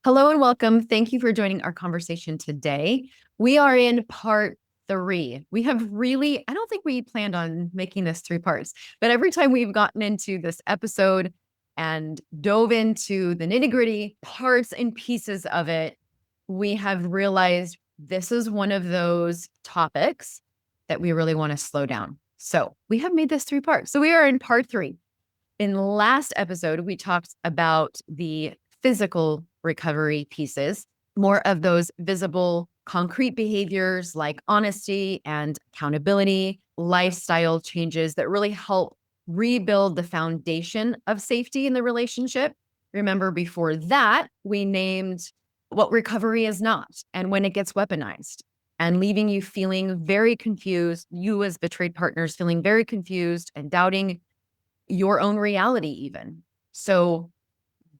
Hello and welcome. Thank you for joining our conversation today. We are in part 3. We have really, I don't think we planned on making this 3 parts, but every time we've gotten into this episode and dove into the nitty-gritty parts and pieces of it, we have realized this is one of those topics that we really want to slow down. So we have made this 3 parts. So we are in part 3. In the last episode, we talked about the physical recovery pieces, more of those visible, concrete behaviors like honesty and accountability, lifestyle changes that really help rebuild the foundation of safety in the relationship. Remember, before that, we named what recovery is not and when it gets weaponized and leaving you feeling very confused, you as betrayed partners feeling very confused and doubting your own reality even. So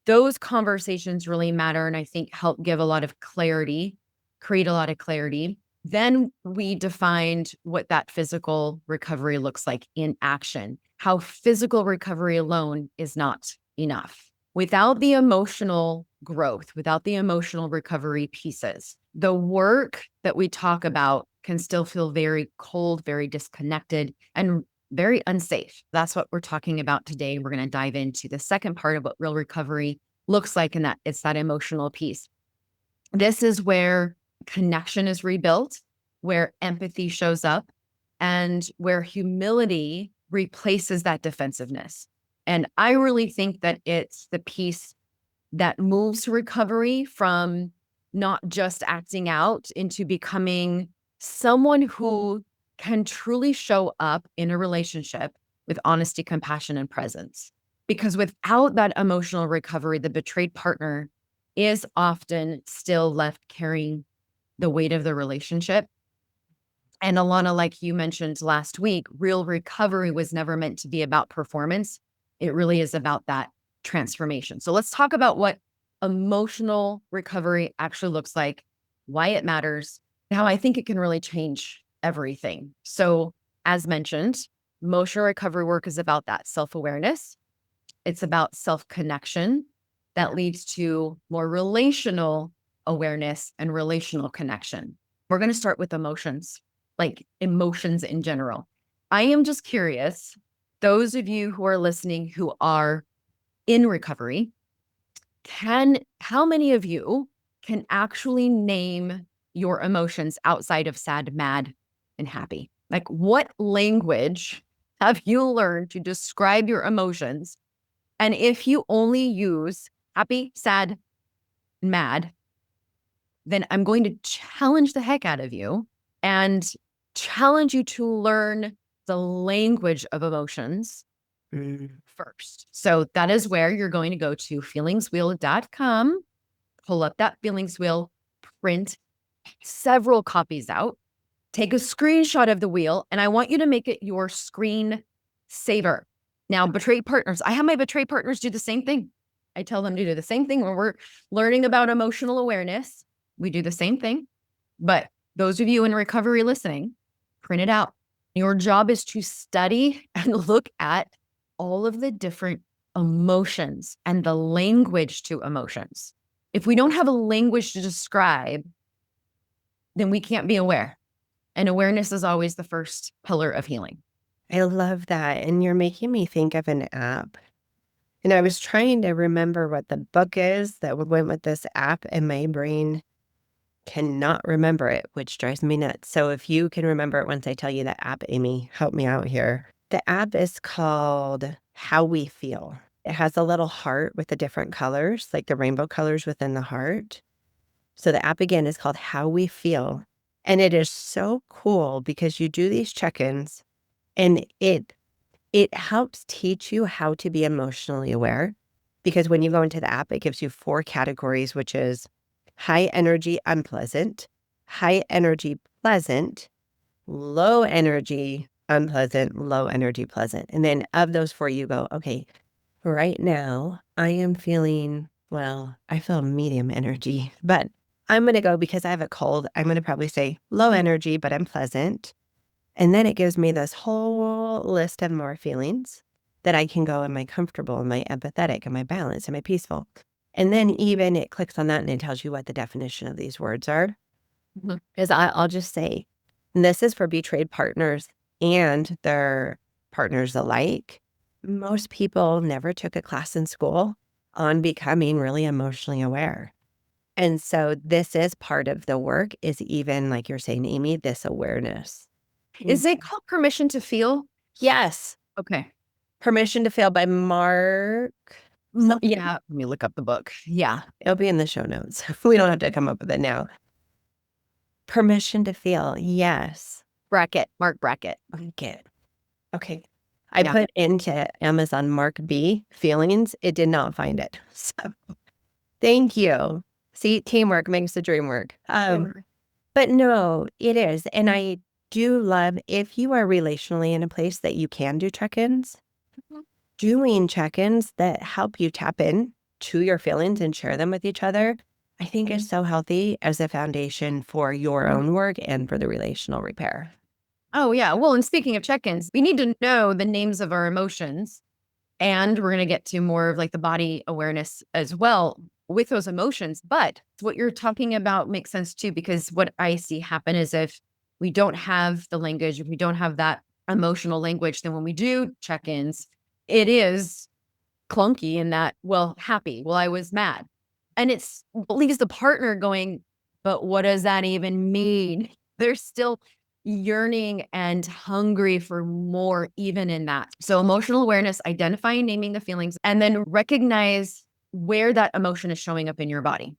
those conversations really matter and I think help give a lot of clarity, create a lot of clarity. Then we defined what that physical recovery looks like in action, how physical recovery alone is not enough. Without the emotional growth, without the emotional recovery pieces, the work that we talk about can still feel very cold, very disconnected, and very unsafe. That's what we're talking about today. We're going to dive into the second part of what real recovery looks like, and that it's that emotional piece. This is where connection is rebuilt, where empathy shows up, and where humility replaces that defensiveness. And I really think that it's the piece that moves recovery from not just acting out into becoming someone who can truly show up in a relationship with honesty, compassion, and presence. Because without that emotional recovery, the betrayed partner is often still left carrying the weight of the relationship. And Alana, like you mentioned last week, real recovery was never meant to be about performance. It really is about that transformation. So let's talk about what emotional recovery actually looks like, why it matters, and how I think it can really change everything. So as mentioned, emotional recovery work is about that self-awareness. It's about self-connection that leads to more relational awareness and relational connection. We're going to start with emotions, like emotions in general. I am just curious, those of you who are listening who are in recovery, how many of you can actually name your emotions outside of sad, mad, and happy? Like, what language have you learned to describe your emotions? And if you only use happy, sad, mad, then I'm going to challenge the heck out of you and challenge you to learn the language of emotions first. So that is where you're going to go to feelingswheel.com, pull up that feelings wheel, print several copies out, take a screenshot of the wheel, and I want you to make it your screen saver. Now, betrayed partners, I have my betrayed partners do the same thing. I tell them to do the same thing when we're learning about emotional awareness. We do the same thing. But those of you in recovery listening, print it out. Your job is to study and look at all of the different emotions and the language to emotions. If we don't have a language to describe, then we can't be aware. And awareness is always the first pillar of healing. I love that. And you're making me think of an app. And I was trying to remember what the book is that went with this app, and my brain cannot remember it, which drives me nuts. So if you can remember it once I tell you that app, Amie, help me out here. The app is called How We Feel. It has a little heart with the different colors, like the rainbow colors within the heart. So the app again is called How We Feel. And it is so cool because you do these check-ins and it helps teach you how to be emotionally aware, because when you go into the app, it gives you 4 categories, which is high energy, unpleasant, high energy, pleasant, low energy, unpleasant, low energy, pleasant. And then of those 4, you go, okay, right now I am feeling, well, I feel medium energy, but I'm going to go, because I have a cold, I'm going to probably say low energy, but I'm pleasant. And then it gives me this whole list of more feelings that I can go, am I comfortable? Am I empathetic? Am I balanced? Am I peaceful? And then even it clicks on that and it tells you what the definition of these words are. Mhm. Is I'll just say, and this is for betrayed partners and their partners alike. Most people never took a class in school on becoming really emotionally aware. And so this is part of the work is even like you're saying, Amie, this awareness. Is it called Permission to Feel? Yes. Okay. Permission to Fail by Marc. Yeah. Let me look up the book. Yeah. It'll be in the show notes. We don't have to come up with it now. Permission to Feel. Yes. Brackett, Marc Brackett. Get. Okay. I Yeah. put into Amazon Mark B feelings. It did not find it. So thank you. See, teamwork makes the dream work. But no, it is. And I do love if you are relationally in a place that you can do check-ins, Mhm. doing check-ins that help you tap in to your feelings and share them with each other, I think is so healthy as a foundation for your own work and for the relational repair. Oh, yeah. Well, and speaking of check-ins, we need to know the names of our emotions. And we're going to get to more of like the body awareness as well with those emotions. But what you're talking about makes sense too, because what I see happen is if we don't have the language, if we don't have that emotional language, then when we do check ins, it is clunky in that, well, happy, well, I was mad. And it's leaves the partner going, but what does that even mean? They're still yearning and hungry for more, even in that. So, emotional awareness, identifying, naming the feelings, and then recognize where that emotion is showing up in your body.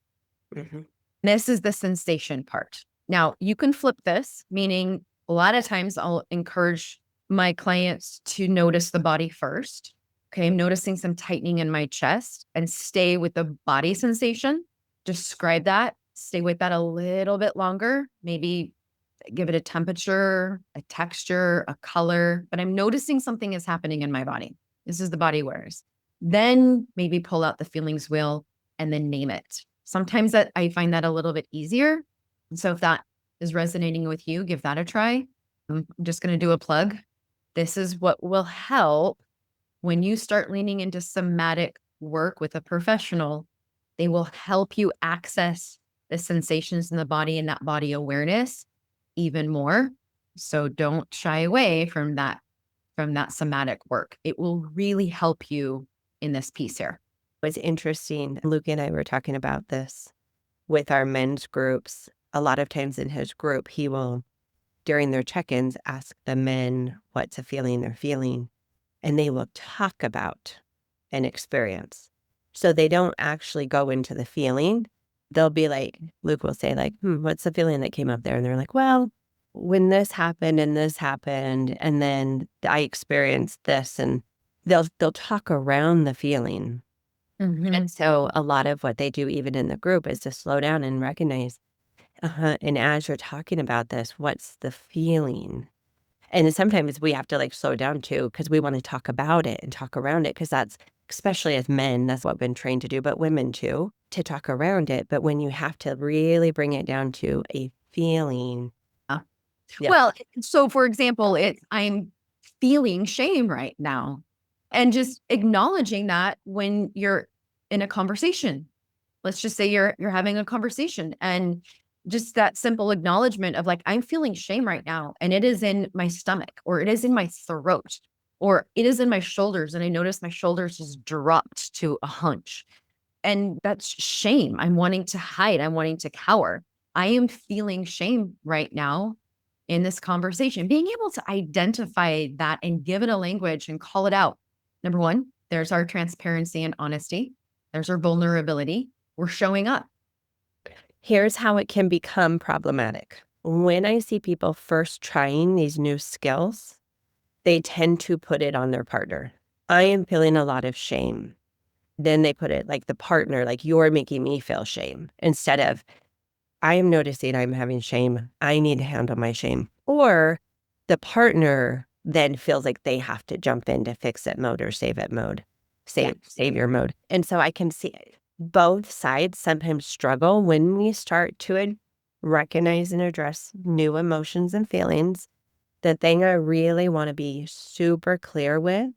Mhm. This is the sensation part. Now, you can flip this, meaning a lot of times I'll encourage my clients to notice the body first. Okay, I'm noticing some tightening in my chest and stay with the body sensation. Describe that, stay with that a little bit longer, maybe give it a temperature, a texture, a color, but I'm noticing something is happening in my body. This is the body awareness. Then maybe pull out the feelings wheel and then name it. Sometimes that I find that a little bit easier. And so if that is resonating with you, give that a try. I'm just going to do a plug. This is what will help when you start leaning into somatic work with a professional. They will help you access the sensations in the body and that body awareness even more. So don't shy away from that somatic work. It will really help you in this piece here. It's interesting. Luke and I were talking about this with our men's groups. A lot of times in his group, he will, during their check-ins, ask the men what's a feeling they're feeling, and they will talk about an experience. So they don't actually go into the feeling. They'll be like, Luke will say like, what's the feeling that came up there? And they're like, well, when this happened, and then I experienced this, and they'll talk around the feeling. Mhm. And so a lot of what they do even in the group is to slow down and recognize, and as you're talking about this, what's the feeling? And then sometimes we have to like slow down too, because we want to talk about it and talk around it, because that's, especially as men, that's what we've been trained to do, but women too, to talk around it. But when you have to really bring it down to a feeling. Yeah. Yeah. Well, so for example, I'm feeling shame right now. And just acknowledging that when you're in a conversation. Let's just say you're having a conversation and just that simple acknowledgement of like, I'm feeling shame right now and it is in my stomach or it is in my throat or it is in my shoulders. And I notice my shoulders just dropped to a hunch. And that's shame. I'm wanting to hide. I'm wanting to cower. I am feeling shame right now in this conversation. Being able to identify that and give it a language and call it out. Number one, there's our transparency and honesty. There's our vulnerability. We're showing up. Here's how it can become problematic. When I see people first trying these new skills, they tend to put it on their partner. I am feeling a lot of shame. Then they put it like the partner, like you're making me feel shame, instead of I am noticing I'm having shame. I need to handle my shame. Or the partner then feels like they have to jump into fix it mode or save it mode, Yeah. savior mode. And so I can see both sides sometimes struggle when we start to recognize and address new emotions and feelings. The thing I really want to be super clear with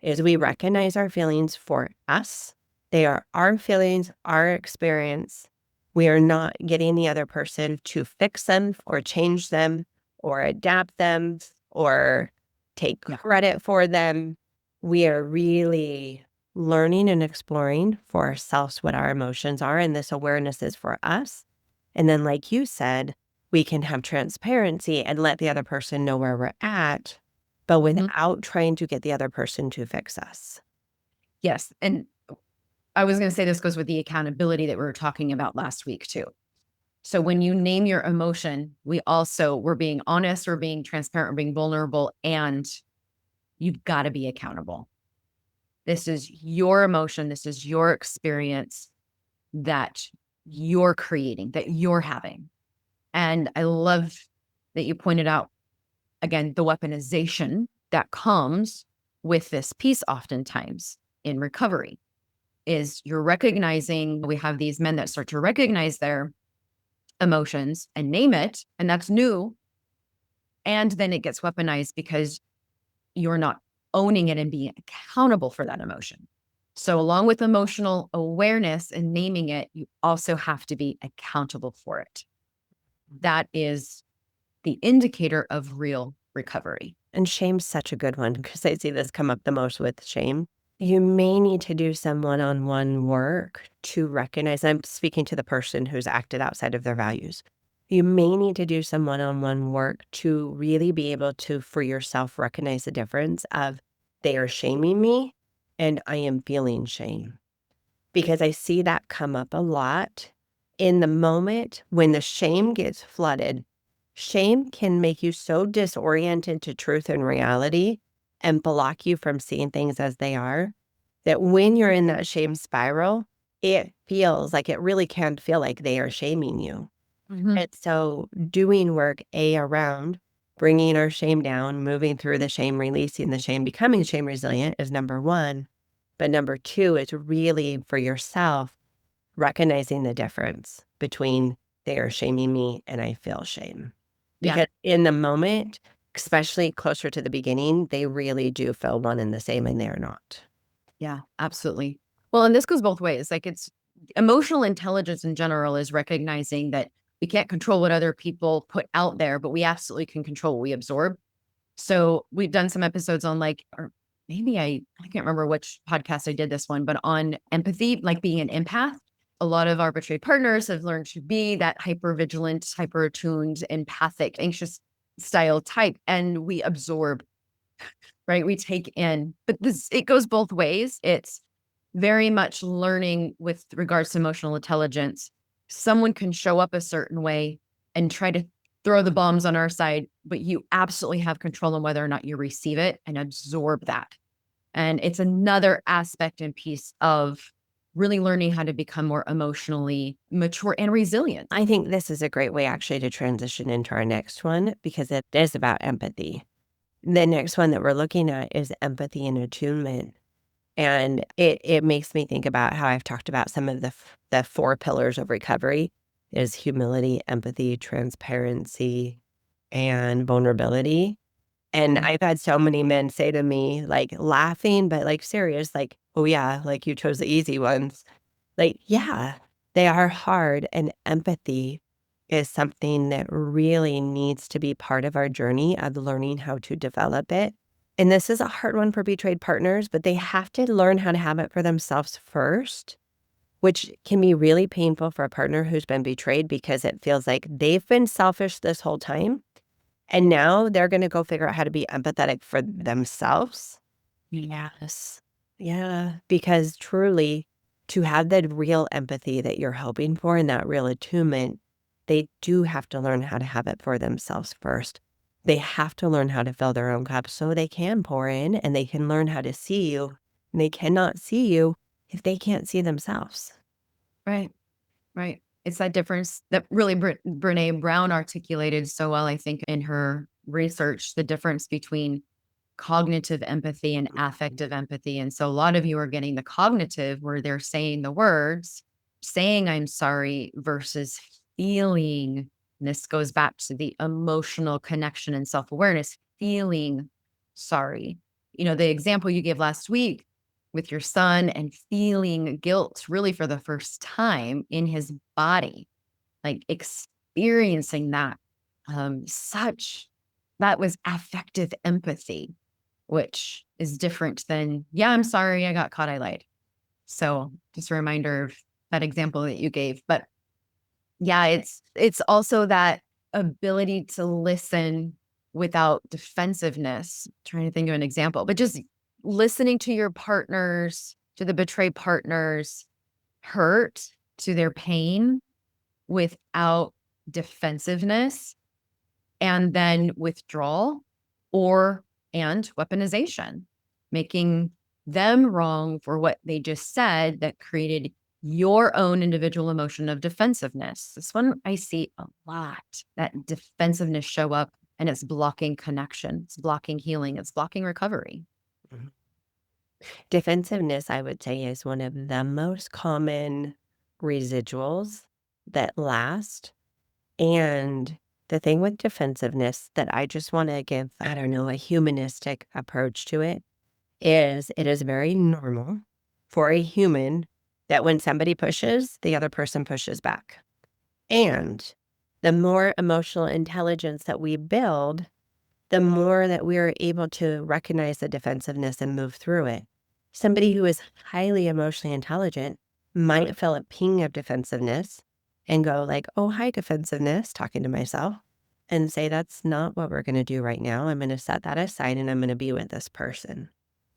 is we recognize our feelings for us. They are our feelings, our experience. We are not getting the other person to fix them or change them or adapt them or take Yeah. credit for them. We are really learning and exploring for ourselves what our emotions are, and this awareness is for us. And then, like you said, we can have transparency and let the other person know where we're at, but Mhm. without trying to get the other person to fix us. Yes. And I was going to say this goes with the accountability that we were talking about last week too. So when you name your emotion, we're being honest, we're being transparent, we're being vulnerable, and you've got to be accountable. This is your emotion. This is your experience that you're creating, that you're having. And I love that you pointed out, again, the weaponization that comes with this piece oftentimes in recovery is you're recognizing we have these men that start to recognize their emotions and name it, and that's new. And then it gets weaponized because you're not owning it and being accountable for that emotion. So, along with emotional awareness and naming it, you also have to be accountable for it. That is the indicator of real recovery. And shame's such a good one because I see this come up the most with shame. You may need to do some one-on-one work to recognize, I'm speaking to the person who's acted outside of their values. You may need to do some one-on-one work to really be able to, for yourself, recognize the difference of they are shaming me and I am feeling shame. Because I see that come up a lot in the moment when the shame gets flooded. Shame can make you so disoriented to truth and reality and block you from seeing things as they are that when you're in that shame spiral, it feels like it really can feel like they are shaming you. Mhm. And so doing work around bringing our shame down, moving through the shame, releasing the shame, becoming shame resilient is number one. But number two is really for yourself, recognizing the difference between they are shaming me and I feel shame. Yeah. Because in the moment, especially closer to the beginning, they really do feel one and the same and they're not. Yeah, absolutely. Well, and this goes both ways. Like it's emotional intelligence in general is recognizing that we can't control what other people put out there, but we absolutely can control what we absorb. So we've done some episodes on like, or maybe I can't remember which podcast I did this one, but on empathy, like being an empath. A lot of our betrayed partners have learned to be that hyper vigilant, hyper attuned, empathic, anxious style type, and we absorb, right? We take in, but it goes both ways. It's very much learning with regards to emotional intelligence. Someone can show up a certain way and try to throw the bombs on our side, but you absolutely have control on whether or not you receive it and absorb that. And it's another aspect and piece of really learning how to become more emotionally mature and resilient. I think this is a great way actually to transition into our next one because it is about empathy. The next one that we're looking at is empathy and attunement. And it makes me think about how I've talked about some of the four pillars of recovery is humility, empathy, transparency, and vulnerability. And I've had so many men say to me, like laughing, but like serious, like, oh yeah, like you chose the easy ones. Like, yeah, they are hard. And empathy is something that really needs to be part of our journey of learning how to develop it. And this is a hard one for betrayed partners, but they have to learn how to have it for themselves first, which can be really painful for a partner who's been betrayed because it feels like they've been selfish this whole time. And now they're going to go figure out how to be empathetic for themselves. Yes. Yeah. Because truly, to have that real empathy that you're hoping for and that real attunement, they do have to learn how to have it for themselves first. They have to learn how to fill their own cup so they can pour in and they can learn how to see you. And they cannot see you if they can't see themselves. Right. Right. It's that difference that really Brene Brown articulated so well, I think, in her research, the difference between cognitive empathy and affective empathy. And so a lot of you are getting the cognitive where they're saying the words, saying I'm sorry versus feeling. And this goes back to the emotional connection and self awareness, feeling sorry. You know, the example you gave last week with your son and feeling guilt really for the first time in his body, like experiencing that, that was affective empathy, which is different than, yeah, I'm sorry, I got caught, I lied. So just a reminder of that example that you gave. But yeah, it's also that ability to listen without defensiveness. Trying to think of an example, but just listening to your partners, to the betrayed partners hurt, to their pain without defensiveness, and then withdrawal or and weaponization, making them wrong for what they just said that created your own individual emotion of defensiveness. This one I see a lot, that defensiveness show up, and it's blocking connection, it's blocking healing, it's blocking recovery. Mhm. Defensiveness, I would say, is one of the most common residuals that last. And the thing with defensiveness that I just want to give, I don't know, a humanistic approach to it is very normal for a human that when somebody pushes, the other person pushes back. And the more emotional intelligence that we build, the more that we are able to recognize the defensiveness and move through it. Somebody who is highly emotionally intelligent might feel a ping of defensiveness and go like, oh, hi, defensiveness, talking to myself, and say, that's not what we're going to do right now. I'm going to set that aside and I'm going to be with this person.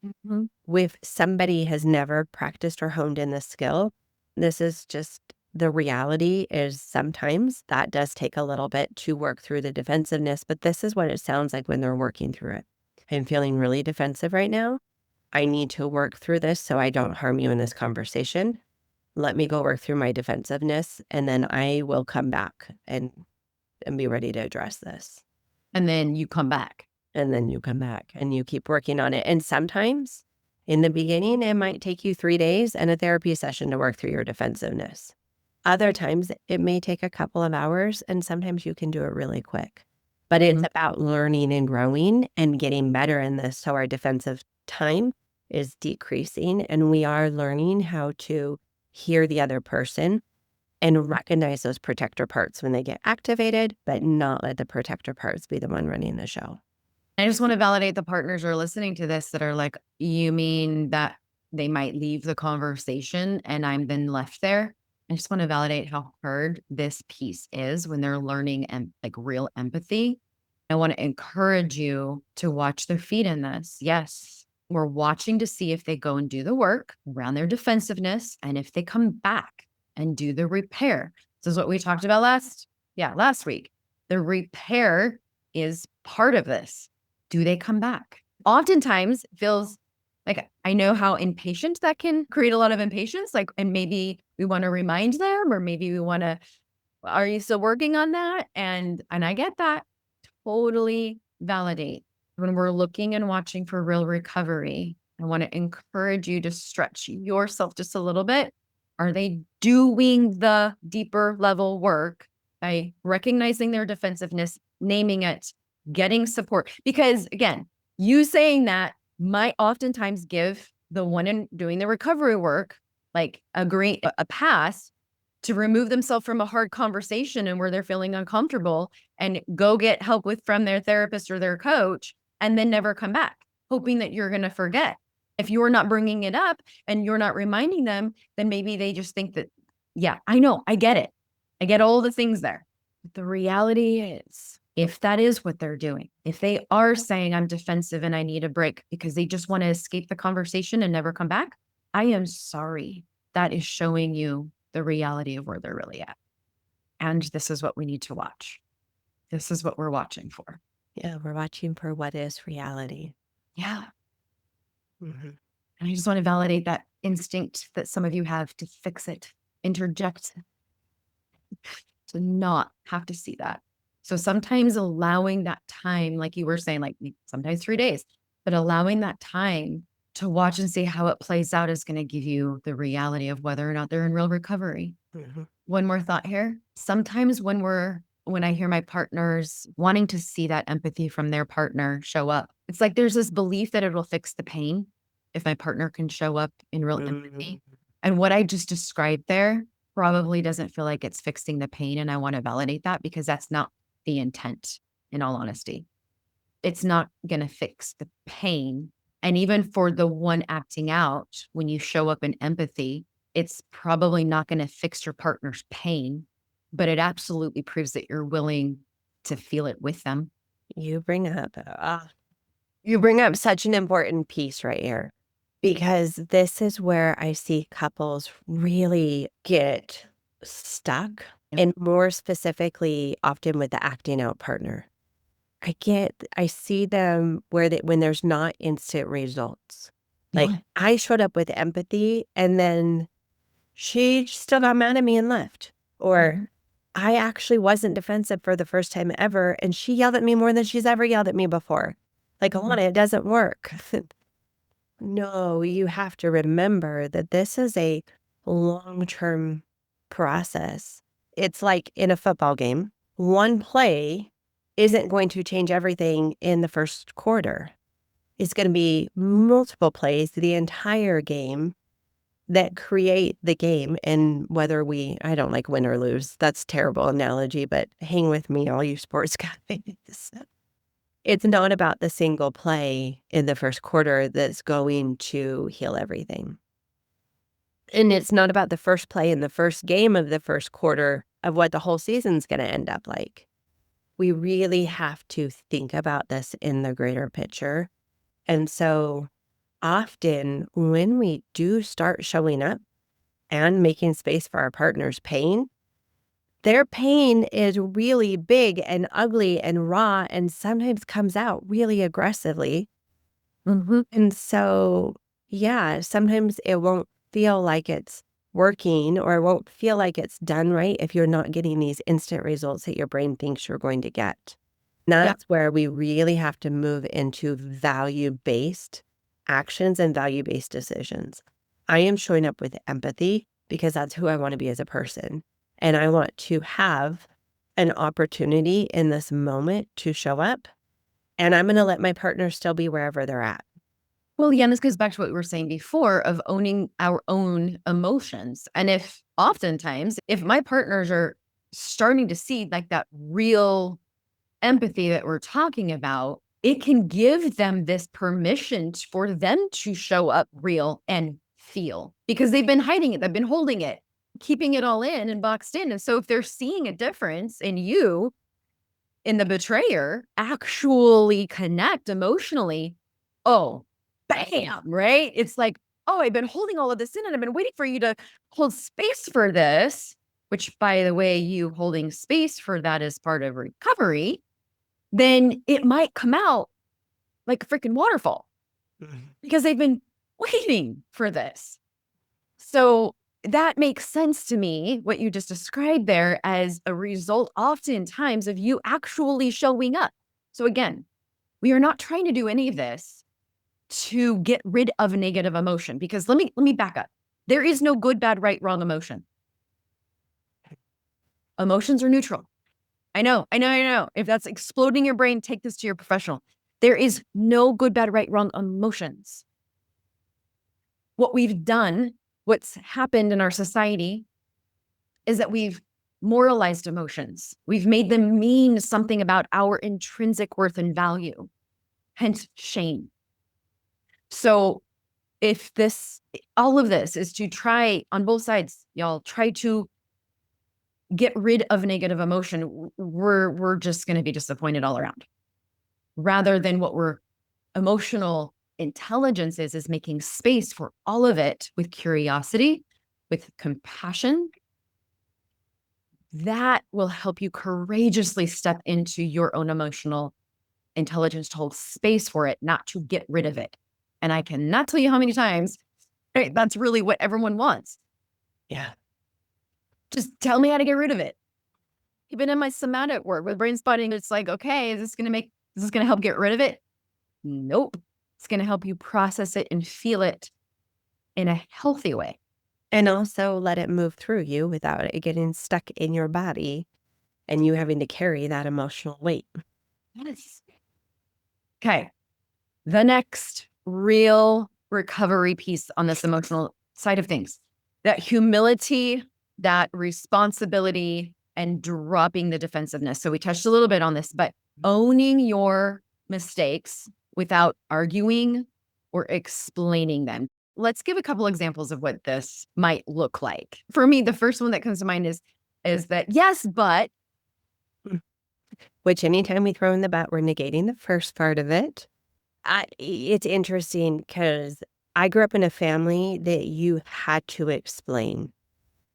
Mm-hmm. If somebody has never practiced or honed in this skill, this is just the reality is sometimes that does take a little bit to work through the defensiveness, but this is what it sounds like when they're working through it. I'm feeling really defensive right now. I need to work through this so I don't harm you in this conversation. Let me go work through my defensiveness, and then I will come back and be ready to address this. And then you come back. And then you come back and you keep working on it. And sometimes in the beginning, it might take you 3 days and a therapy session to work through your defensiveness. Other times it may take a couple of hours, and sometimes you can do it really quick. But it's about learning and growing and getting better in this. So our defensive time is decreasing, and we are learning how to hear the other person and recognize those protector parts when they get activated, but not let the protector parts be the one running the show. I just want to validate the partners who are listening to this that are like, you mean that they might leave the conversation and I'm then left there? I just want to validate how hard this piece is when they're learning and like real empathy. I want to encourage you to watch their feet in this. Yes, we're watching to see if they go and do the work around their defensiveness and if they come back and do the repair. This is what we talked about last week. The repair is part of this. Do they come back? Oftentimes it feels like I know how impatient that can create a lot of impatience. Like, and maybe we want to remind them, or maybe we want to, are you still working on that? And I get that. Totally validate. When we're looking and watching for real recovery, I want to encourage you to stretch yourself just a little bit. Are they doing the deeper level work by recognizing their defensiveness, naming it, getting support? Because again, you saying that might oftentimes give the one in doing the recovery work like a pass to remove themselves from a hard conversation and where they're feeling uncomfortable and go get help from their therapist or their coach, and then never come back, hoping that you're going to forget. If you're not bringing it up and you're not reminding them, then maybe they just think that, yeah, I know, I get it. I get all the things there. But the reality is, if that is what they're doing, if they are saying I'm defensive and I need a break because they just want to escape the conversation and never come back, I am sorry. That is showing you the reality of where they're really at. And this is what we need to watch. This is what we're watching for. Yeah, we're watching for what is reality. Yeah. Mm-hmm. And I just want to validate that instinct that some of you have to fix it, interject, to not have to see that. So sometimes allowing that time, like you were saying, like sometimes 3 days, but allowing that time to watch and see how it plays out is going to give you the reality of whether or not they're in real recovery. Mm-hmm. One more thought here. Sometimes when I hear my partners wanting to see that empathy from their partner show up, it's like there's this belief that it will fix the pain. if my partner can show up in real empathy. Mm. And what I just described there probably doesn't feel like it's fixing the pain. And I want to validate that because that's not the intent, in all honesty. It's not going to fix the pain. And even for the one acting out, when you show up in empathy, it's probably not going to fix your partner's pain, but it absolutely proves that you're willing to feel it with them. You bring up you bring up such an important piece right here, because this is where I see couples really get stuck, Yeah. and more specifically, often with the acting out partner. I see them where when there's not instant results. Like, Yeah. I showed up with empathy, and then she still got mad at me and left. Or I actually wasn't defensive for the first time ever, and she yelled at me more than she's ever yelled at me before. Like, Alana, it doesn't work. No, you have to remember that this is a long-term process. It's like in a football game. One play isn't going to change everything in the first quarter. It's going to be multiple plays the entire game that create the game. And whether I don't like win or lose. That's a terrible analogy, but hang with me, all you sports guys. It's not about the single play in the first quarter that's going to heal everything. And it's not about the first play in the first game of the first quarter of what the whole season's going to end up like. We really have to think about this in the greater picture. And so often when we do start showing up and making space for our partner's pain, their pain is really big and ugly and raw and sometimes comes out really aggressively. Mm-hmm. And so, yeah, sometimes it won't feel like it's working, or it won't feel like it's done right if you're not getting these instant results that your brain thinks you're going to get. Yeah. That's where we really have to move into value-based actions and value-based decisions. I am showing up with empathy because that's who I want to be as a person. And I want to have an opportunity in this moment to show up. And I'm going to let my partner still be wherever they're at. Well, yeah, and this goes back to what we were saying before of owning our own emotions. And if oftentimes, if my partners are starting to see like that real empathy that we're talking about, it can give them this permission for them to show up real and feel because they've been hiding it, they've been holding it, keeping it all in and boxed in. And so if they're seeing a difference in you, in the betrayer, actually connect emotionally, oh, bam, right? It's like, oh, I've been holding all of this in and I've been waiting for you to hold space for this, which, by the way, you holding space for that is part of recovery. Then it might come out like a freaking waterfall because they've been waiting for this. So that makes sense to me, what you just described there, as a result oftentimes of you actually showing up. So again, we are not trying to do any of this to get rid of a negative emotion, because let me back up. There is no good, bad, right, wrong emotion. Emotions are neutral. I know. If that's exploding your brain, take this to your professional. There is no good, bad, right, wrong emotions. What we've done, what's happened in our society, is that we've moralized emotions. We've made them mean something about our intrinsic worth and value, hence shame. So if all of this is to try on both sides, y'all try to get rid of negative emotion, we're just going to be disappointed all around. Rather than what we're emotional intelligence is making space for all of it with curiosity, with compassion. That will help you courageously step into your own emotional intelligence to hold space for it, not to get rid of it. And I cannot tell you how many times, right, that's really what everyone wants. Yeah. Just tell me how to get rid of it. Even in my somatic work with brain spotting, it's like, okay, is this going to help get rid of it? Nope. It's going to help you process it and feel it in a healthy way. And also let it move through you without it getting stuck in your body and you having to carry that emotional weight. Yes. Okay. The next real recovery piece on this emotional side of things. That humility, that responsibility, and dropping the defensiveness. So we touched a little bit on this, but owning your mistakes without arguing or explaining them. Let's give a couple examples of what this might look like. For me, the first one that comes to mind is that yes, but Which anytime we throw in the but, we're negating the first part of it. It's interesting because I grew up in a family that you had to explain.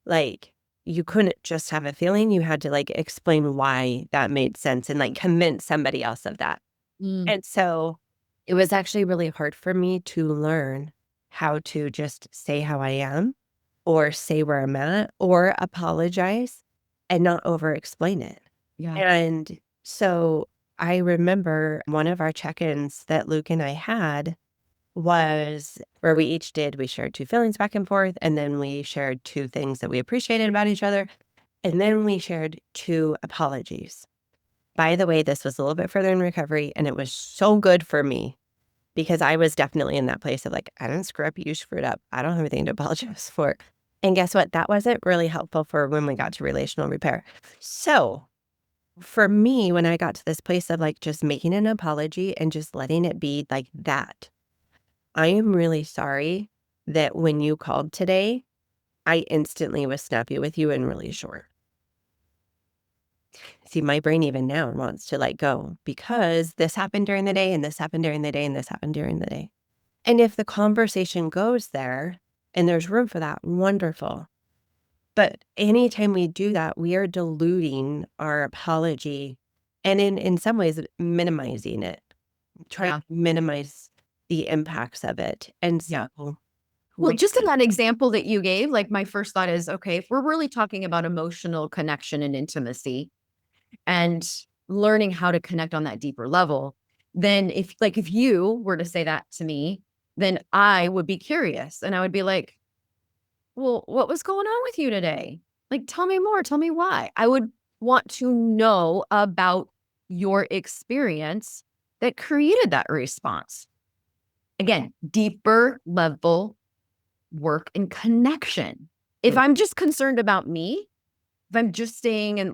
Like, you couldn't just have a feeling, you had to, like, explain why that made sense and, like, convince somebody else of that. mm, And so, it was actually really hard for me to learn how to just say how I am, or say where I'm at, or apologize and not over explain it. yeah, And so, I remember one of our check-ins that Luke and I had was where we shared 2 feelings back and forth, and then we shared 2 things that we appreciated about each other, and then we shared 2 apologies. By the way, this was a little bit further in recovery, and it was so good for me because I was definitely in that place of like, I didn't screw up, you screwed up. I don't have anything to apologize for. And guess what? That wasn't really helpful for when we got to relational repair. So for me, when I got to this place of like just making an apology and just letting it be like that, I am really sorry that when you called today, I instantly was snappy with you and really short. See, my brain even now wants to let go because this happened during the day and this happened during the day and this happened during the day. And if the conversation goes there and there's room for that, wonderful. But anytime we do that, we are diluting our apology and in some ways minimizing it, trying yeah, to minimize the impacts of it. And yeah. so Well, we just in that example that you gave, like my first thought is, okay, if we're really talking about emotional connection and intimacy and learning how to connect on that deeper level, then if you were to say that to me, then I would be curious and I would be like, well, what was going on with you today? Like, tell me more. Tell me why. I would want to know about your experience that created that response. Again, deeper level work and connection. If I'm just concerned about me, if I'm just staying in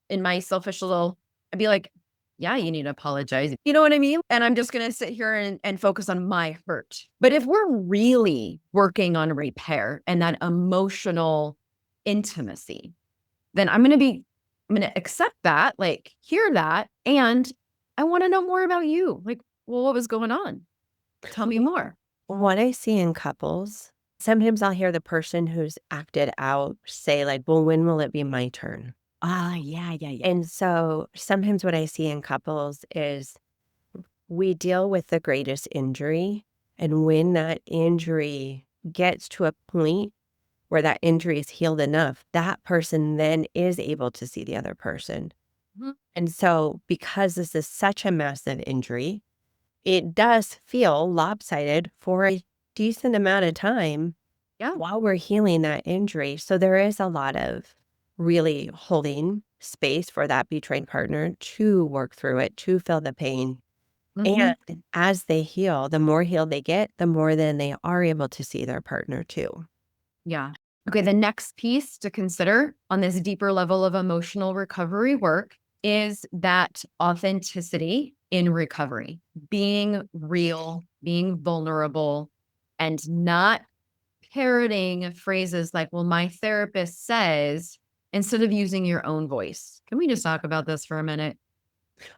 in my selfish little, I'd be like, yeah, you need to apologize. You know what I mean? And I'm just going to sit here and focus on my hurt. But if we're really working on repair and that emotional intimacy, then I'm going to accept that, like hear that. And I want to know more about you. Like, well, what was going on? Tell me more. what I see in couples, sometimes I'll hear the person who's acted out say, like, well, when will it be my turn? Ah, yeah, yeah, yeah. And so sometimes what I see in couples is we deal with the greatest injury. And when that injury gets to a point where that injury is healed enough, that person then is able to see the other person. Mhm. And so because this is such a massive injury, it does feel lopsided for a decent amount of time Yeah. while we're healing that injury. So there is a lot of really holding space for that betrayed partner to work through it, to feel the pain. Mhm. And as they heal, the more healed they get, the more then they are able to see their partner too. Yeah. Okay. The next piece to consider on this deeper level of emotional recovery work is that authenticity in recovery, being real, being vulnerable, and not parroting phrases like, well, my therapist says, instead of using your own voice. Can we just talk about this for a minute?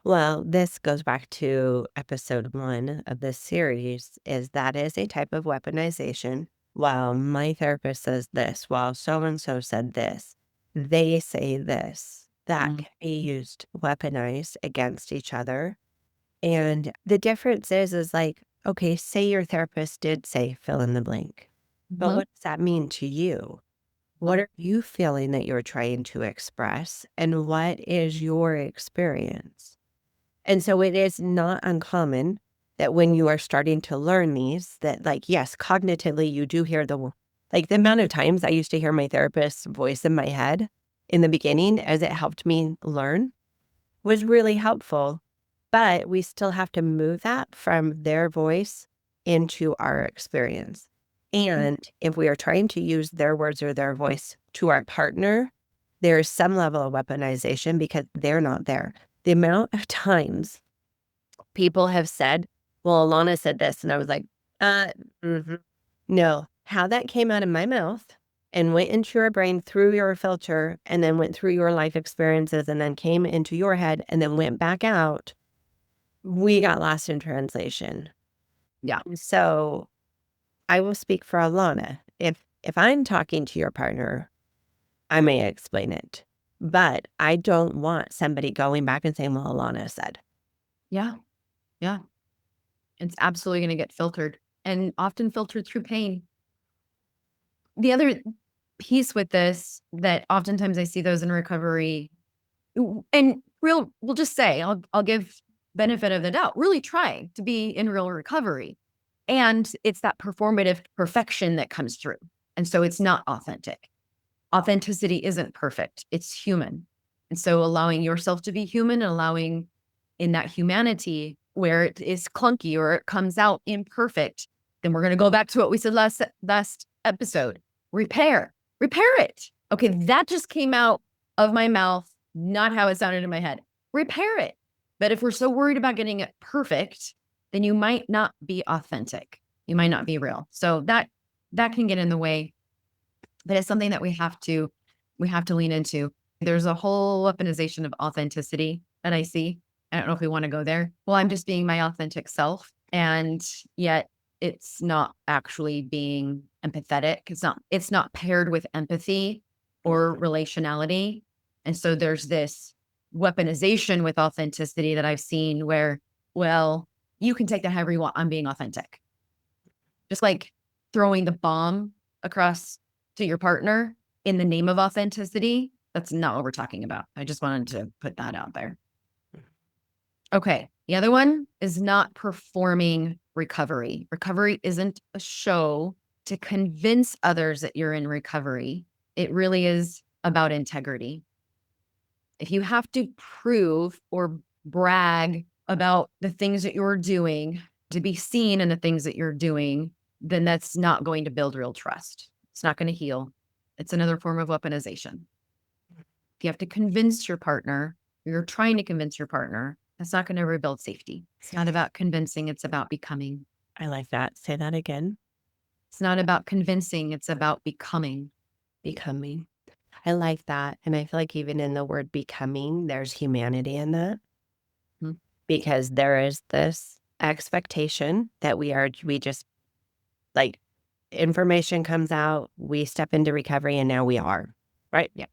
Well, this goes back to episode 1 of this series, is that is a type of weaponization. Well, my therapist says this, while so and so said this, they say this. That Mm, can be used, weaponized against each other. And the difference is like, okay, say your therapist did say fill in the blank, but mhm, what does that mean to you? What mhm. are you feeling that you're trying to express? And what is your experience? And so it is not uncommon that when you are starting to learn these, that like, yes, cognitively, you do hear like the amount of times I used to hear my therapist's voice in my head in the beginning as it helped me learn was really helpful. But we still have to move that from their voice into our experience. And if we are trying to use their words or their voice to our partner, there is some level of weaponization because they're not there. The amount of times people have said, well, Alana said this, and I was like, mhm. No, how that came out of my mouth and went into your brain through your filter and then went through your life experiences and then came into your head and then went back out, we got lost in translation. Yeah. So I will speak for Alana. If I'm talking to your partner, I may explain it, but I don't want somebody going back and saying, well, Alana said. Yeah. Yeah. It's absolutely going to get filtered, and often filtered through pain. The other piece with this that oftentimes I see those in recovery, and we'll just say, I'll give benefit of the doubt, really trying to be in real recovery. And it's that performative perfection that comes through. And so it's not authentic. Authenticity isn't perfect, it's human. And so allowing yourself to be human, allowing in that humanity where it is clunky or it comes out imperfect, then we're going to go back to what we said last episode. Repair it. Okay, that just came out of my mouth, not how it sounded in my head. Repair it. But if we're so worried about getting it perfect, then you might not be authentic. You might not be real. So that can get in the way. But it's something that we have to lean into. There's a whole weaponization of authenticity that I see. I don't know if we want to go there. Well, I'm just being my authentic self, and yet it's not actually being empathetic. It's not paired with empathy or relationality. And so there's this weaponization with authenticity that I've seen where, well, you can take that however you want. I'm being authentic. Just like throwing the bomb across to your partner in the name of authenticity. That's not what we're talking about. I just wanted to put that out there. Okay. The other one is not performing recovery. Recovery isn't a show to convince others that you're in recovery. It really is about integrity. If you have to prove or brag about the things that you're doing to be seen in the things that you're doing, then that's not going to build real trust. It's not going to heal. It's another form of weaponization. If you have to convince your partner, or you're trying to convince your partner, that's not going to rebuild safety. It's not about convincing, it's about becoming. I like that. Say that again. It's not about convincing, it's about becoming. Becoming. I like that. And I feel like even in the word becoming, there's humanity in that. Hmm. Because there is this expectation that we just like information comes out, we step into recovery, and now we are, right? Yeah.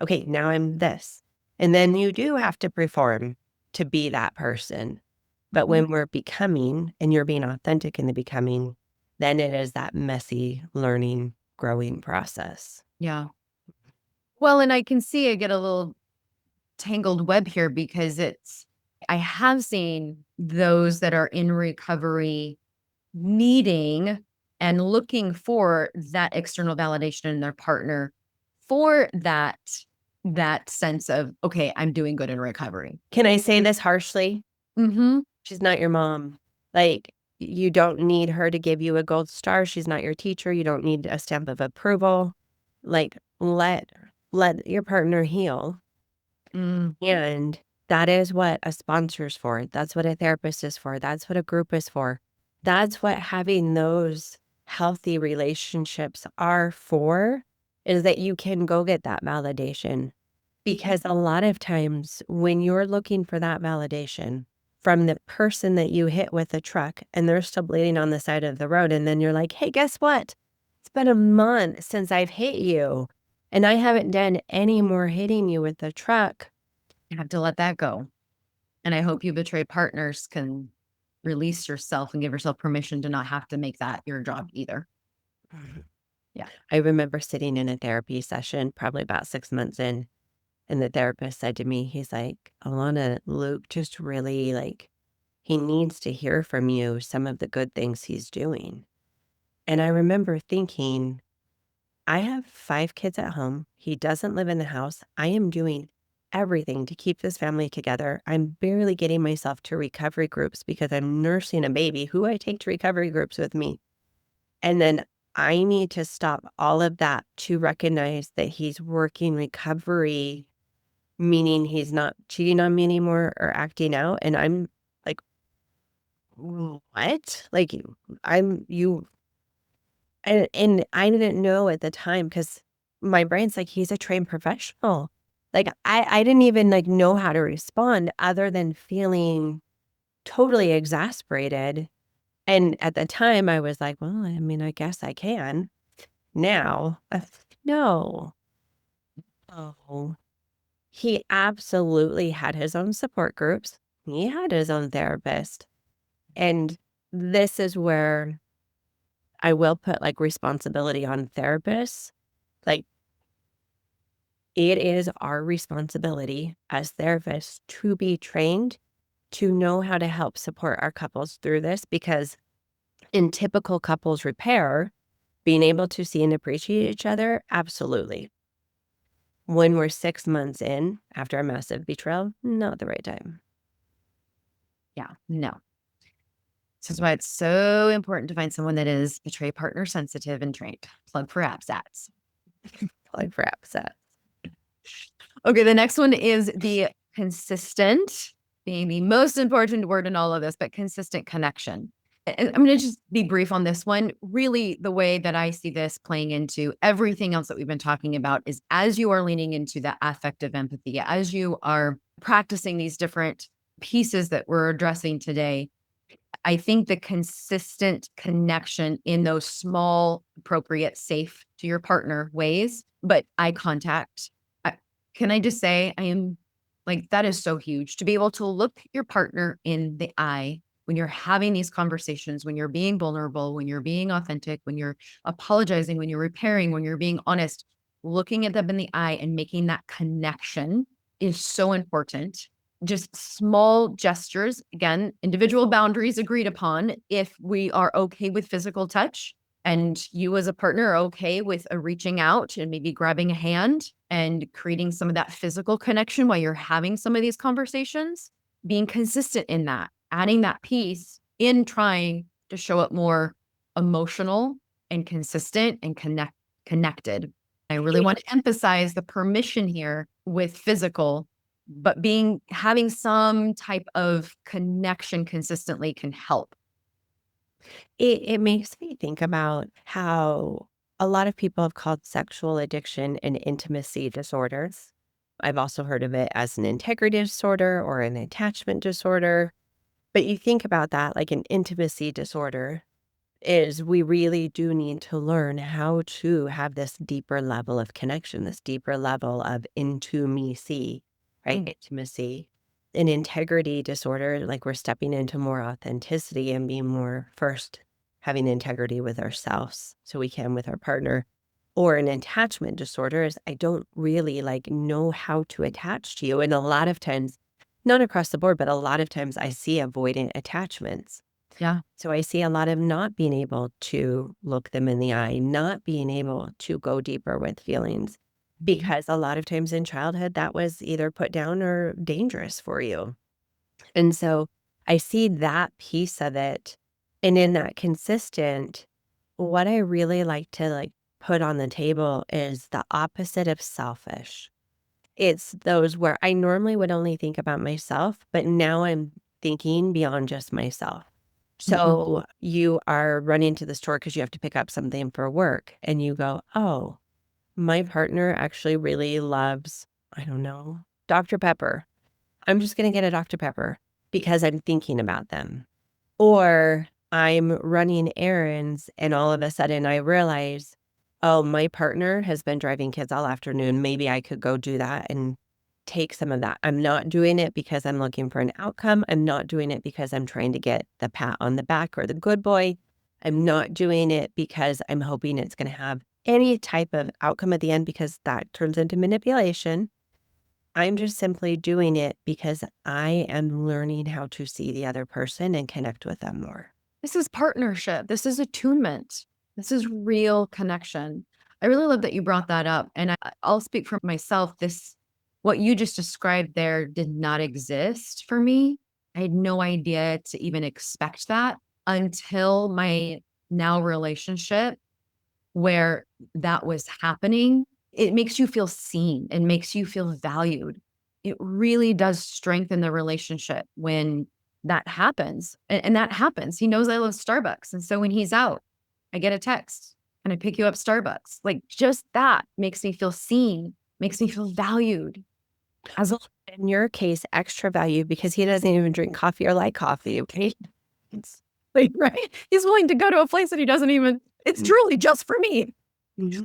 Okay, now I'm this. And then you do have to perform to be that person. But when we're becoming and you're being authentic in the becoming, then it is that messy learning, growing process. Yeah. Well, and I can see I get a little tangled web here because I have seen those that are in recovery needing and looking for that external validation in their partner for that sense of, okay, I'm doing good in recovery. Can I say this harshly? Mm-hmm. She's not your mom. Like, you don't need her to give you a gold star. She's not your teacher. You don't need a stamp of approval. Like, let your partner heal. Mm. And that is what a sponsor's for. That's what a therapist is for. That's what a group is for. That's what having those healthy relationships are for, is that you can go get that validation. Because a lot of times when you're looking for that validation from the person that you hit with a truck and they're still bleeding on the side of the road, and then you're like, hey, guess what? It's been a month since I've hit you and I haven't done any more hitting you with the truck. You have to let that go. And I hope you betrayed partners can release yourself and give yourself permission to not have to make that your job either. Yeah. I remember sitting in a therapy session probably about 6 months in, and the therapist said to me, he's like, Alana, Luke just really he needs to hear from you some of the good things he's doing. And I remember thinking, I have 5 kids at home. He doesn't live in the house. I am doing everything to keep this family together. I'm barely getting myself to recovery groups because I'm nursing a baby who I take to recovery groups with me. And then I need to stop all of that to recognize that he's working recovery, meaning he's not cheating on me anymore or acting out. And I'm like, what? Like, I'm you. And I didn't know at the time because my brain's like, he's a trained professional. Like, I didn't even like know how to respond other than feeling totally exasperated. And at the time I was like, well, I mean, I guess I can. Now, no. Oh, he absolutely had his own support groups. He had his own therapist. And this is where I will put like responsibility on therapists. Like, it is our responsibility as therapists to be trained to know how to help support our couples through this because in typical couples repair, being able to see and appreciate each other, absolutely. When we're 6 months in after a massive betrayal, not the right time. Yeah, no. This is why it's so important to find someone that is betray partner sensitive and trained. Plug for AppSats. Like for upset. Okay, the next one is the consistent, being the most important word in all of this, but consistent connection. And I'm going to just be brief on this one. Really, the way that I see this playing into everything else that we've been talking about is as you are leaning into that affective empathy, as you are practicing these different pieces that we're addressing today, I think the consistent connection in those small, appropriate, safe to your partner ways, but eye contact. Can I just say, I am like, that is so huge to be able to look your partner in the eye when you're having these conversations, when you're being vulnerable, when you're being authentic, when you're apologizing, when you're repairing, when you're being honest, looking at them in the eye and making that connection is so important. Just small gestures, again, individual boundaries agreed upon. If we are okay with physical touch and you as a partner are okay with a reaching out and maybe grabbing a hand and creating some of that physical connection while you're having some of these conversations, being consistent in that, adding that piece in trying to show up more emotional and consistent and connected. I really want to emphasize the permission here with physical, but having some type of connection consistently can help. It makes me think about how a lot of people have called sexual addiction an intimacy disorders. I've also heard of it as an integrity disorder or an attachment disorder. But you think about that like an intimacy disorder is we really do need to learn how to have this deeper level of connection, this deeper level of intimacy, right? Mm. Intimacy. An integrity disorder, like we're stepping into more authenticity and being more first having integrity with ourselves so we can with our partner. Or an attachment disorder is I don't really like know how to attach to you. And a lot of times, not across the board, but a lot of times I see avoidant attachments. Yeah. So I see a lot of not being able to look them in the eye, not being able to go deeper with feelings, because a lot of times in childhood that was either put down or dangerous for you. And so I see that piece of it. And in that consistent, what I really like to like put on the table is the opposite of selfish. It's those where I normally would only think about myself, but now I'm thinking beyond just myself. Mhm. So you are running to the store because you have to pick up something for work and you go, oh, my partner actually really loves, I don't know, Dr. Pepper. I'm just going to get a Dr. Pepper because I'm thinking about them. Or I'm running errands and all of a sudden I realize, oh, my partner has been driving kids all afternoon. Maybe I could go do that and take some of that. I'm not doing it because I'm looking for an outcome. I'm not doing it because I'm trying to get the pat on the back or the good boy. I'm not doing it because I'm hoping it's going to have any type of outcome at the end because that turns into manipulation. I'm just simply doing it because I am learning how to see the other person and connect with them more. This is partnership. This is attunement. This is real connection. I really love that you brought that up. And I'll speak for myself. This what you just described there did not exist for me. I had no idea to even expect that until my now relationship where that was happening. It makes you feel seen and makes you feel valued. It really does strengthen the relationship when that happens. And that happens. He knows I love Starbucks. And so when he's out, I get a text and I pick you up Starbucks. Like just that makes me feel seen, makes me feel valued. As a, In your case, extra value because he doesn't even drink coffee or like coffee. Okay. it's like, right? He's willing to go to a place that he doesn't even, it's truly just for me.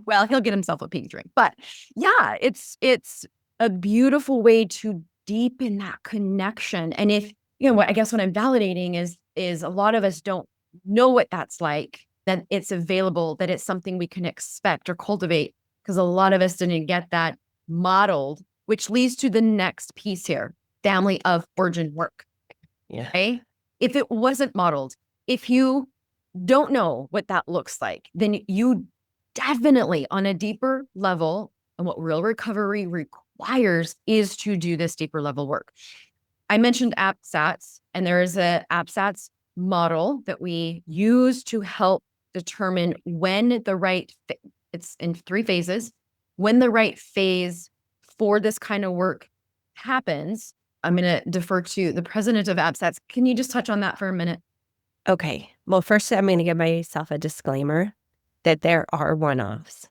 Well, he'll get himself a pink drink. But yeah, it's a beautiful way to deepen that connection. And if, what I guess what I'm validating is a lot of us don't know what that's like, that it's available, that it's something we can expect or cultivate, because a lot of us didn't get that modeled, which leads to the next piece here, family of origin work. Yeah. Okay. If it wasn't modeled, if you don't know what that looks like, then you definitely on a deeper level, and what real recovery requires is to do this deeper level work. I mentioned APSATs, and there is a APSATs model that we use to help determine when the right, it's in 3 phases, when the right phase for this kind of work happens. I'm going to defer to the president of APSATs. Can you just touch on that for a minute? Okay. Well, first, I'm going to give myself a disclaimer that there are one-offs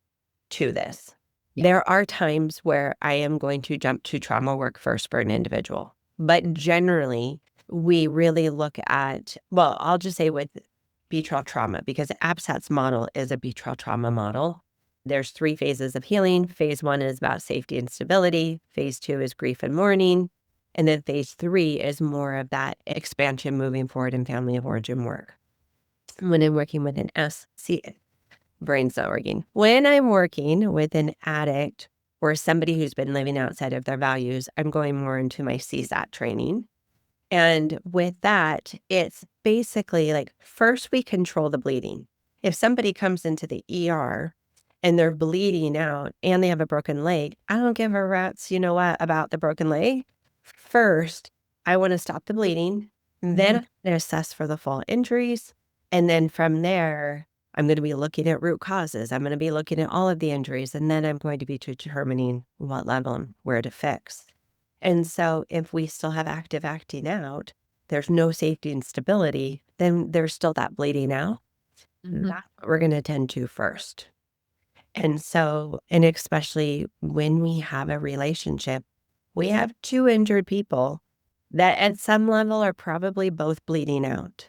to this. Yeah. There are times where I am going to jump to trauma work first for an individual. But generally, we really look at, well, I'll just say with betrayal trauma, because APSAT's model is a betrayal trauma model. There's 3 phases of healing. Phase 1 is about safety and stability. Phase 2 is grief and mourning. And then phase 3 is more of that expansion moving forward in family of origin work. When I'm working with an brain's not working. When I'm working with an addict or somebody who's been living outside of their values, I'm going more into my CSAT training. And with that, it's basically like first we control the bleeding. If somebody comes into the ER and they're bleeding out and they have a broken leg, I don't give a rat's, you know what, about the broken leg. First, I want to stop the bleeding. Then I'm going to assess for the full injuries. And then from there, I'm going to be looking at root causes. I'm going to be looking at all of the injuries. And then I'm going to be determining what level and where to fix. And so if we still have active acting out, there's no safety and stability, then there's still that bleeding out. That's what we're going to tend to first. And so, and especially when we have a relationship, we have 2 injured people that at some level are probably both bleeding out.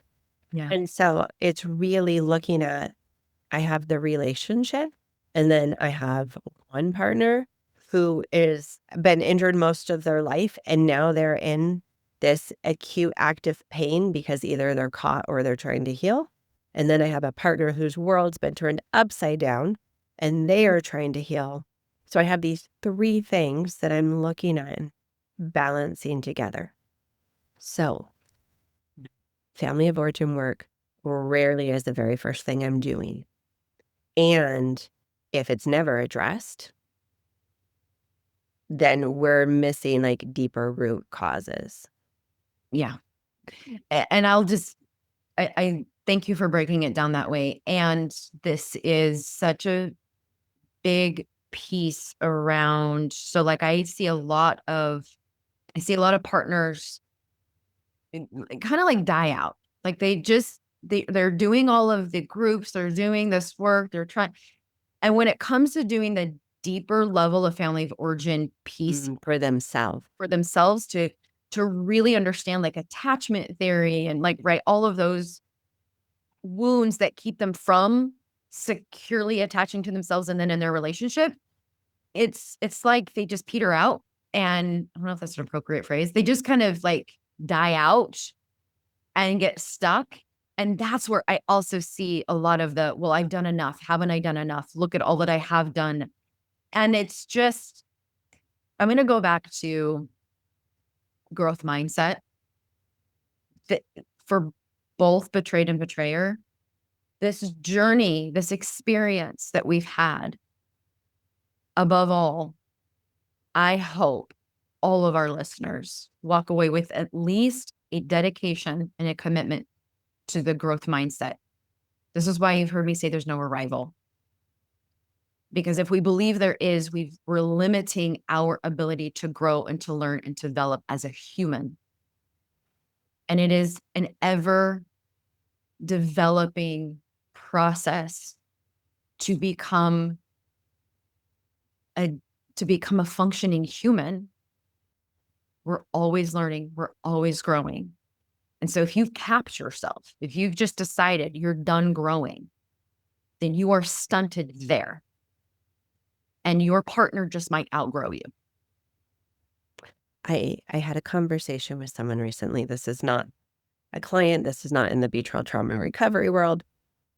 Yeah. And so it's really looking at, I have the relationship, and then I have one partner who is been injured most of their life, and now they're in this acute active pain because either they're caught or they're trying to heal. And then I have a partner whose world's been turned upside down and they are trying to heal. So I have these 3 things that I'm looking at and balancing together. So family of origin work rarely is the very first thing I'm doing. And if it's never addressed, then we're missing like deeper root causes. Yeah. And I thank you for breaking it down that way. And this is such a big piece around, so like I see a lot of partners kind of like die out. Like they're doing all of the groups, they're doing this work, they're trying. And when it comes to doing the deeper level of family of origin piece For themselves. to really understand like attachment theory and like, right, all of those wounds that keep them from securely attaching to themselves and then in their relationship, it's like they just peter out. And I don't know if that's an appropriate phrase. They just kind of like die out and get stuck. And that's where I also see a lot of the, well, I've done enough. Haven't I done enough? Look at all that I have done. And it's just, I'm going to go back to growth mindset that for both betrayed and betrayer, this journey, this experience that we've had, above all, I hope all of our listeners walk away with at least a dedication and a commitment to the growth mindset. This is why you've heard me say there's no arrival. Because if we believe there is, we're limiting our ability to grow and to learn and to develop as a human. And it is an ever developing process to become a functioning human. We're always learning, we're always growing. And so if you've capped yourself, if you've just decided you're done growing, then you are stunted there. And your partner just might outgrow you. I had a conversation with someone recently. This is not a client. This is not in the betrayal trauma recovery world,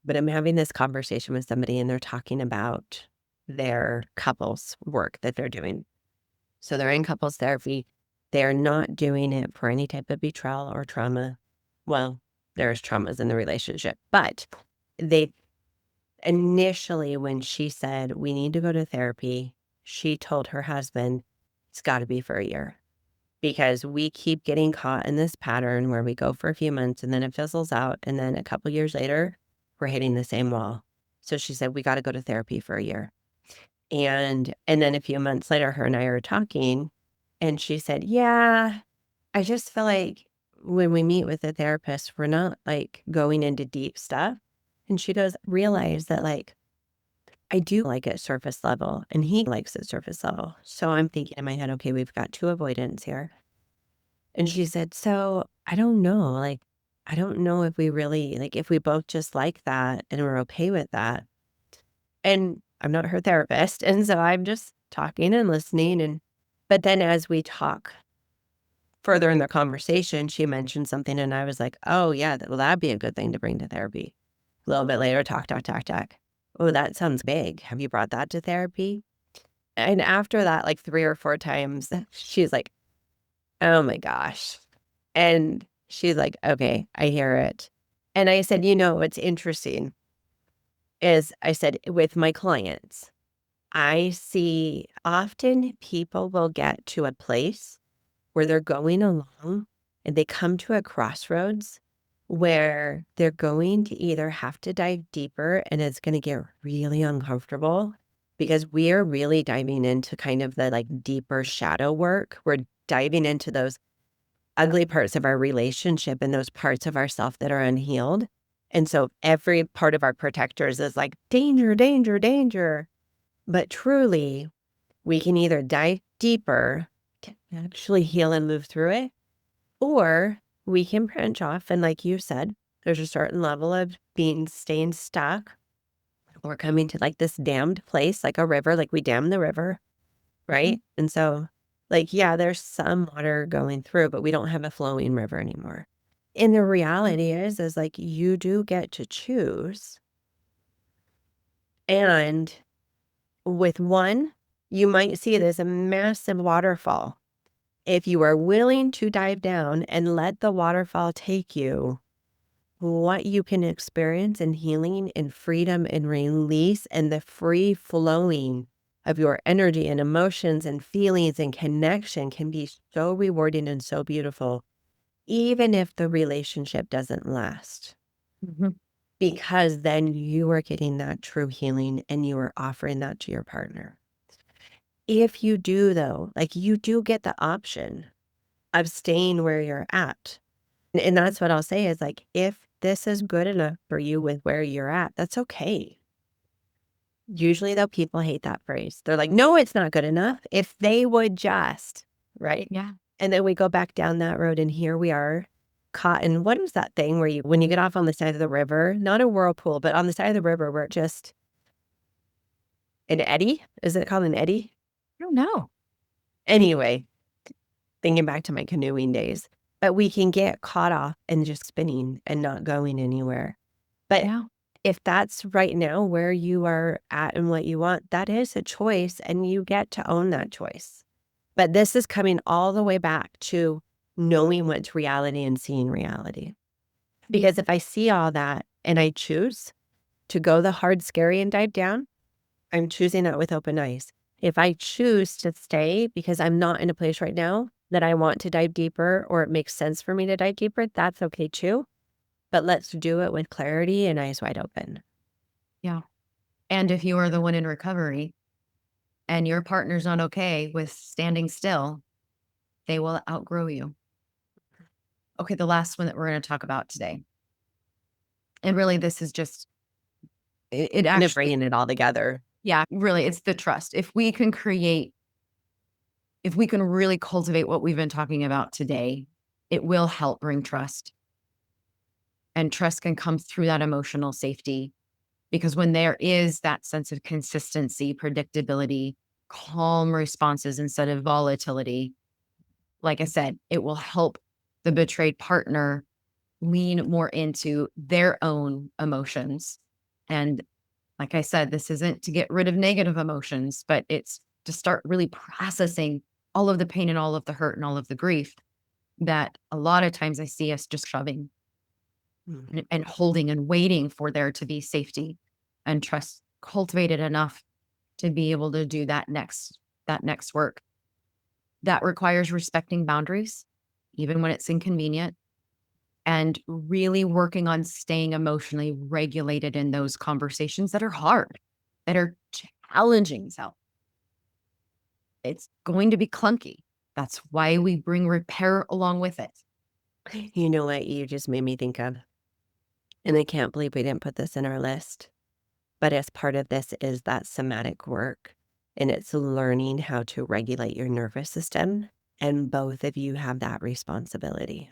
but I'm having this conversation with somebody and they're talking about their couples work that they're doing. So they're in couples therapy. They're not doing it for any type of betrayal or trauma. Well, there's traumas in the relationship, but they initially, when she said, we need to go to therapy, she told her husband, it's got to be for a year. Because we keep getting caught in this pattern where we go for a few months and then it fizzles out. And then a couple years later, we're hitting the same wall. So she said, we got to go to therapy for a year. And then a few months later, her and I are talking and she said, yeah, I just feel like when we meet with a therapist, we're not like going into deep stuff. And she goes, realize that like, I do like it surface level and he likes it surface level. So I'm thinking in my head, okay, we've got two avoidants here. And she said, so I don't know, like, I don't know if we really, like, if we both just like that and we're okay with that. And I'm not her therapist. And so I'm just talking and listening. But then as we talk further in the conversation, she mentioned something and I was like, oh yeah, well, that'd be a good thing to bring to therapy. A little bit later, talk. Oh, that sounds big. Have you brought that to therapy? And after that, like 3 or 4 times, she's like, oh my gosh. And she's like, okay, I hear it. And I said, what's interesting is I said, with my clients, I see often people will get to a place where they're going along and they come to a crossroads where they're going to either have to dive deeper and it's going to get really uncomfortable because we are really diving into kind of the like deeper shadow work. We're diving into those ugly parts of our relationship and those parts of ourself that are unhealed. And so every part of our protectors is like danger, danger, danger. But truly, we can either dive deeper to actually heal and move through it, or we can branch off. And like you said, there's a certain level of staying stuck or coming to like this dammed place, like a river, like we dam the river, right? Mm-hmm. And so like, yeah, there's some water going through, but we don't have a flowing river anymore. And the reality is like, you do get to choose. And with one, you might see it as a massive waterfall. If you are willing to dive down and let the waterfall take you, what you can experience in healing and freedom and release and the free flowing of your energy and emotions and feelings and connection can be so rewarding and so beautiful, even if the relationship doesn't last. Mm-hmm. Because then you are getting that true healing and you are offering that to your partner. If you do, though, like you do get the option of staying where you're at. And that's what I'll say is like, if this is good enough for you with where you're at, that's okay. Usually, though, people hate that phrase. They're like, no, it's not good enough. If they would just, right? Yeah. And then we go back down that road and here we are caught in, what is that thing where when you get off on the side of the river, not a whirlpool, but on the side of the river where it just, an eddy? Is it called an eddy? I don't know. Anyway, thinking back to my canoeing days, but we can get caught off and just spinning and not going anywhere. But Yeah. if that's right now where you are at and what you want, that is a choice and you get to own that choice. But this is coming all the way back to knowing what's reality and seeing reality. Because if I see all that and I choose to go the hard, scary and dive down, I'm choosing it with open eyes. If I choose to stay because I'm not in a place right now that I want to dive deeper or it makes sense for me to dive deeper, that's okay too. But let's do it with clarity and eyes wide open. Yeah. And if you are the one in recovery and your partner's not okay with standing still, they will outgrow you. Okay, the last one that we're going to talk about today. And really, this is just, it Kind of actually, bringing it all together. yeah, really, it's the trust. If we can really cultivate what we've been talking about today, it will help bring trust. And trust can come through that emotional safety because when there is that sense of consistency, predictability, calm responses instead of volatility, like I said, it will help the betrayed partner lean more into their own emotions. And like I said, this isn't to get rid of negative emotions, but it's to start really processing all of the pain and all of the hurt and all of the grief that a lot of times I see us just shoving Mm. and holding and waiting for there to be safety and trust cultivated enough to be able to do that next work. That requires respecting boundaries, even when it's inconvenient, and really working on staying emotionally regulated in those conversations that are hard, that are challenging. So it's going to be clunky. That's why we bring repair along with it. You know what you just made me think of? And I can't believe we didn't put this in our list. But as part of this is that somatic work, and it's learning how to regulate your nervous system. And both of you have that responsibility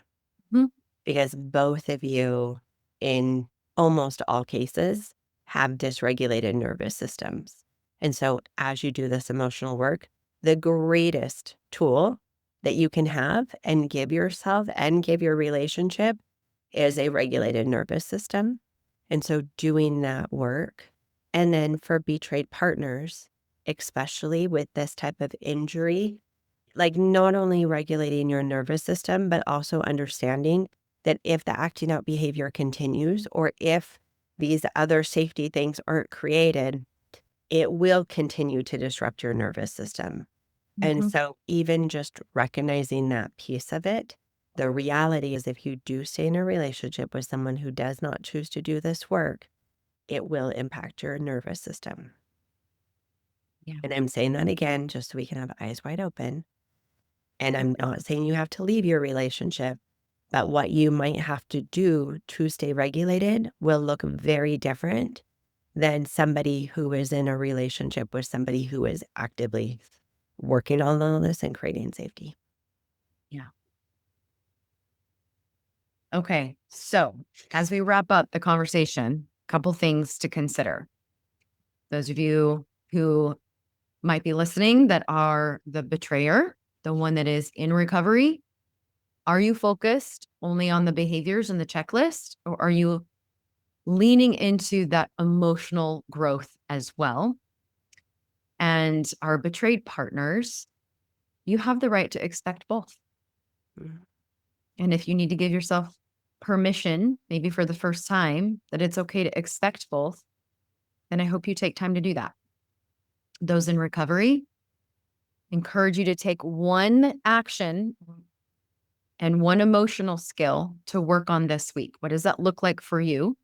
Mhm. because both of you, in almost all cases, have dysregulated nervous systems. And so, as you do this emotional work, the greatest tool that you can have and give yourself and give your relationship is a regulated nervous system. And so, doing that work, and then for betrayed partners, especially with this type of injury, like not only regulating your nervous system, but also understanding that if the acting out behavior continues or if these other safety things aren't created, it will continue to disrupt your nervous system. And Mhm. so, even just recognizing that piece of it, the reality is if you do stay in a relationship with someone who does not choose to do this work, it will impact your nervous system. Yeah. And I'm saying that again, just so we can have eyes wide open. And I'm not saying you have to leave your relationship, but what you might have to do to stay regulated will look very different than somebody who is in a relationship with somebody who is actively working on all this and creating safety. Yeah. Okay. So, as we wrap up the conversation, a couple things to consider. Those of you who might be listening that are the betrayer, the one that is in recovery, are you focused only on the behaviors and the checklist, or are you leaning into that emotional growth as well? And our betrayed partners, you have the right to expect both. Mm. And if you need to give yourself permission, maybe for the first time, that it's okay to expect both, then I hope you take time to do that. Those in recovery, encourage you to take one action and one emotional skill to work on this week. What does that look like for you?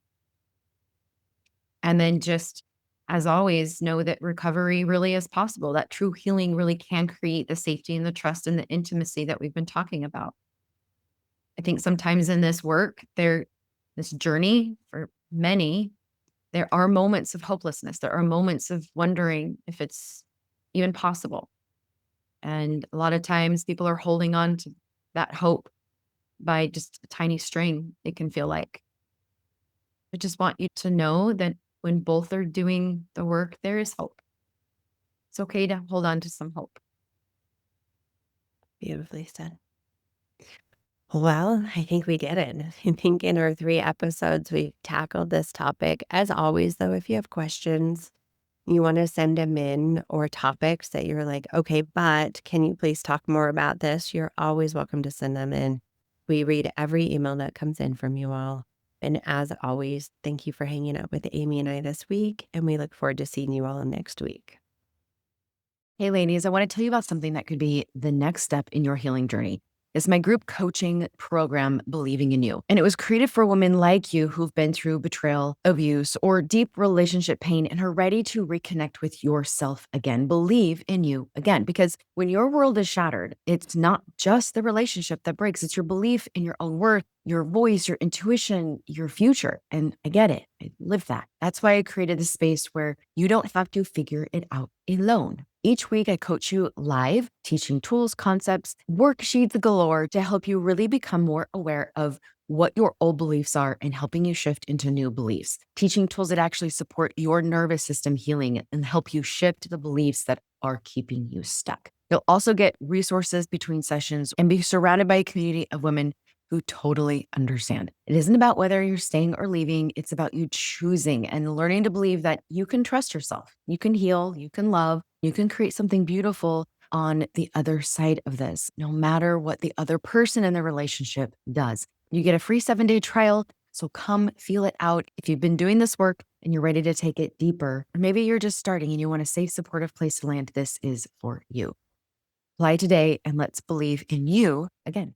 And then just as always, know that recovery really is possible. That true healing really can create the safety and the trust and the intimacy that we've been talking about. I think sometimes in this journey for many, there are moments of hopelessness. There are moments of wondering if it's even possible. And a lot of times people are holding on to that hope by just a tiny string, it can feel like. I just want you to know that when both are doing the work, there is hope. It's okay to hold on to some hope. Beautifully said. Well, I think we did it. I think in our 3 episodes, we've tackled this topic. As always, though, if you have questions, you want to send them in or topics that you're like, okay, but can you please talk more about this? You're always welcome to send them in. We read every email that comes in from you all. And as always, thank you for hanging out with Amie and I this week. And we look forward to seeing you all next week. Hey, ladies, I want to tell you about something that could be the next step in your healing journey. It's my group coaching program, Believing in You. And it was created for women like you who've been through betrayal, abuse, or deep relationship pain and are ready to reconnect with yourself again. Believe in you again. Because when your world is shattered, it's not just the relationship that breaks, it's your belief in your own worth, your voice, your intuition, your future. And I get it. I live that. That's why I created this space where you don't have to figure it out alone. Each week, I coach you live, teaching tools, concepts, worksheets galore to help you really become more aware of what your old beliefs are and helping you shift into new beliefs. Teaching tools that actually support your nervous system healing and help you shift the beliefs that are keeping you stuck. You'll also get resources between sessions and be surrounded by a community of women who totally understand. It isn't about whether you're staying or leaving. It's about you choosing and learning to believe that you can trust yourself. You can heal, you can love, you can create something beautiful on the other side of this, no matter what the other person in the relationship does. You get a free 7-day trial. So come feel it out. If you've been doing this work and you're ready to take it deeper, or maybe you're just starting and you want a safe, supportive place to land, this is for you. Apply today and let's believe in you again.